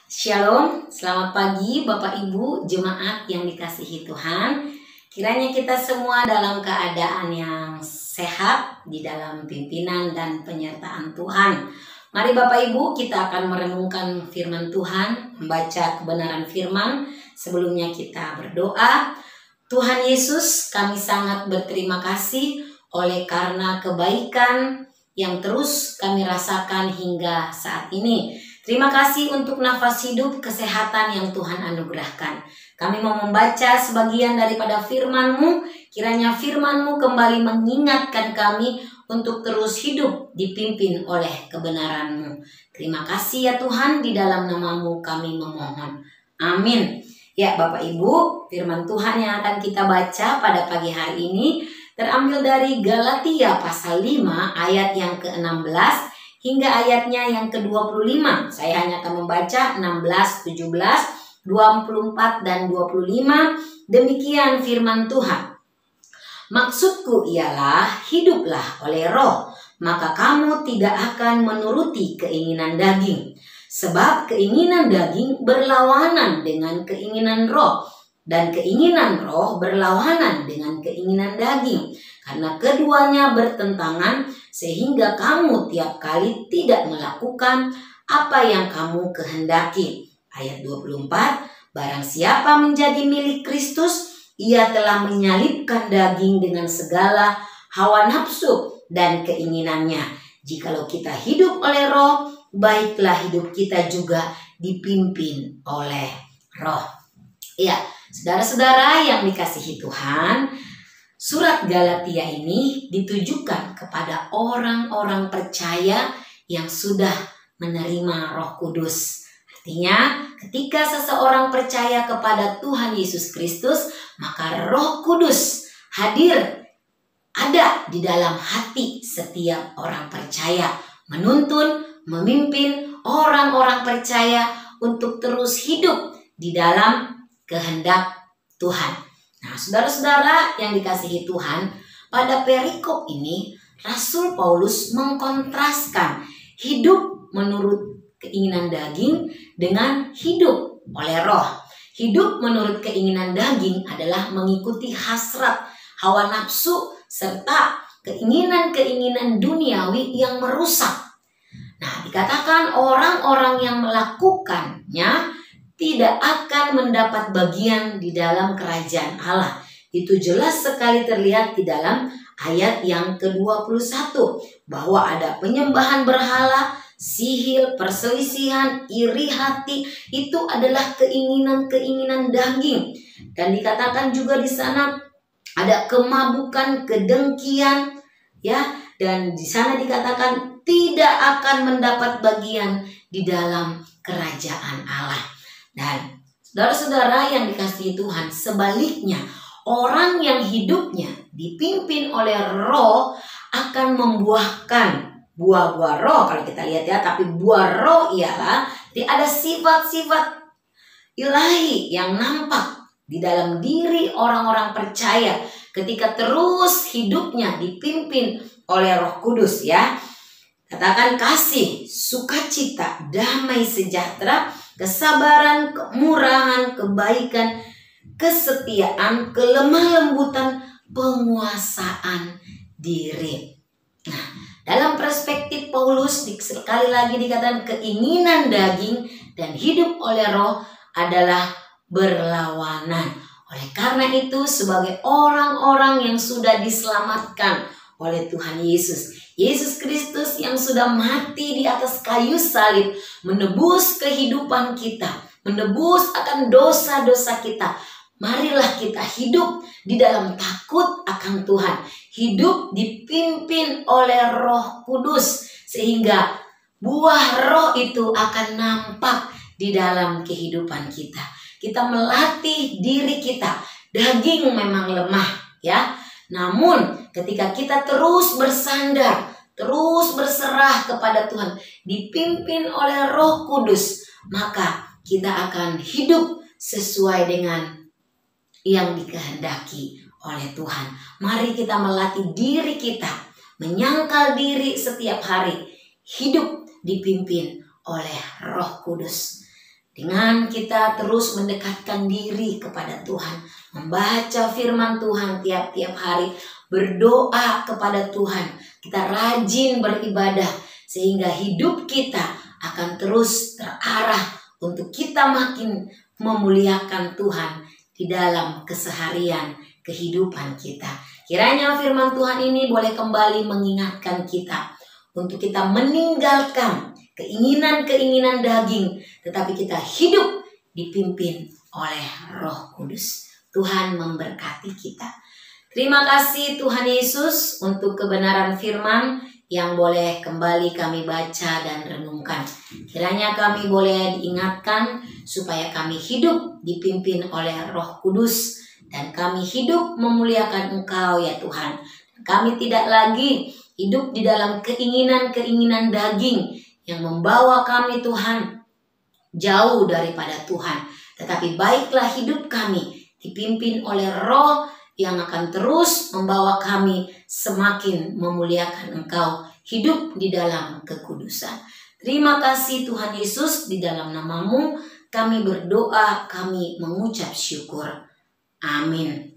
Shalom, selamat pagi Bapak Ibu jemaat yang dikasihi Tuhan. Kiranya kita semua dalam keadaan yang sehat di dalam pimpinan dan penyertaan Tuhan. Mari Bapak Ibu, kita akan merenungkan firman Tuhan, membaca kebenaran firman. Sebelumnya kita berdoa. Tuhan Yesus, kami sangat berterima kasih oleh karena kebaikan yang terus kami rasakan hingga saat ini. Terima kasih untuk nafas hidup, kesehatan yang Tuhan anugerahkan. Kami mau membaca sebagian daripada firman-Mu. Kiranya firman-Mu kembali mengingatkan kami untuk terus hidup dipimpin oleh kebenaran-Mu. Terima kasih ya Tuhan, di dalam nama-Mu kami memohon. Amin. Ya Bapak Ibu, firman Tuhan yang akan kita baca pada pagi hari ini terambil dari Galatia pasal 5 ayat yang ke-16 hingga ayatnya yang ke-25. Saya hanya akan membaca 16, 17, 24, dan 25. Demikian firman Tuhan. Maksudku ialah hiduplah oleh roh, maka kamu tidak akan menuruti keinginan daging. Sebab keinginan daging berlawanan dengan keinginan roh, dan keinginan roh berlawanan dengan keinginan daging. Karena keduanya bertentangan, sehingga kamu tiap kali tidak melakukan apa yang kamu kehendaki. Ayat 24, barang siapa menjadi milik Kristus, ia telah menyalibkan daging dengan segala hawa nafsu dan keinginannya. Jikalau kita hidup oleh roh, baiklah hidup kita juga dipimpin oleh roh. Ya, saudara-saudara yang dikasihi Tuhan, surat Galatia ini ditujukan kepada orang-orang percaya yang sudah menerima Roh Kudus. Artinya, ketika seseorang percaya kepada Tuhan Yesus Kristus, maka Roh Kudus hadir, ada di dalam hati setiap orang percaya, menuntun, memimpin orang-orang percaya untuk terus hidup di dalam kehendak Tuhan. Nah, saudara-saudara yang dikasihi Tuhan, pada perikop ini Rasul Paulus mengkontraskan hidup menurut keinginan daging dengan hidup oleh roh. Hidup menurut keinginan daging adalah mengikuti hasrat, hawa nafsu, serta keinginan-keinginan duniawi yang merusak. Nah, dikatakan orang-orang yang melakukannya tidak akan mendapat bagian di dalam kerajaan Allah. Itu jelas sekali terlihat di dalam ayat yang ke-21. Bahwa ada penyembahan berhala, sihir, perselisihan, iri hati. Itu adalah keinginan-keinginan daging. Dan dikatakan juga di sana ada kemabukan, kedengkian. Ya, dan di sana dikatakan tidak akan mendapat bagian di dalam kerajaan Allah. Dan saudara-saudara yang dikasihi Tuhan, sebaliknya orang yang hidupnya dipimpin oleh roh akan membuahkan buah-buah roh. Kalau kita lihat ya, tapi buah roh ialah ada sifat-sifat ilahi yang nampak di dalam diri orang-orang percaya ketika terus hidupnya dipimpin oleh Roh Kudus ya. Katakan kasih, sukacita, damai sejahtera, kesabaran, kemurahan, kebaikan, kesetiaan, kelemah lembutan, penguasaan diri. Nah, dalam perspektif Paulus sekali lagi dikatakan keinginan daging dan hidup oleh roh adalah berlawanan. Oleh karena itu, sebagai orang-orang yang sudah diselamatkan oleh Tuhan Yesus Kristus yang sudah mati di atas kayu salib, menebus kehidupan kita, menebus akan dosa-dosa kita. Marilah kita hidup di dalam takut akan Tuhan, hidup dipimpin oleh Roh Kudus, sehingga buah roh itu akan nampak di dalam kehidupan kita. Kita melatih diri kita. Daging memang lemah ya, namun ketika kita terus bersandar, terus berserah kepada Tuhan, dipimpin oleh Roh Kudus, maka kita akan hidup sesuai dengan yang dikehendaki oleh Tuhan. Mari kita melatih diri kita, menyangkal diri setiap hari, hidup dipimpin oleh Roh Kudus. Dengan kita terus mendekatkan diri kepada Tuhan, membaca firman Tuhan tiap-tiap hari, berdoa kepada Tuhan, kita rajin beribadah, sehingga hidup kita akan terus terarah untuk kita makin memuliakan Tuhan di dalam keseharian kehidupan kita. Kiranya firman Tuhan ini boleh kembali mengingatkan kita untuk kita meninggalkan keinginan-keinginan daging, tetapi kita hidup dipimpin oleh Roh Kudus. Tuhan memberkati kita. Terima kasih Tuhan Yesus untuk kebenaran firman yang boleh kembali kami baca dan renungkan. Kiranya kami boleh diingatkan supaya kami hidup dipimpin oleh Roh Kudus dan kami hidup memuliakan Engkau ya Tuhan. Kami tidak lagi hidup di dalam keinginan-keinginan daging yang membawa kami Tuhan jauh daripada Tuhan. Tetapi baiklah hidup kami dipimpin oleh Roh yang akan terus membawa kami semakin memuliakan Engkau, hidup di dalam kekudusan. Terima kasih Tuhan Yesus, di dalam nama-Mu kami berdoa, kami mengucap syukur. Amin.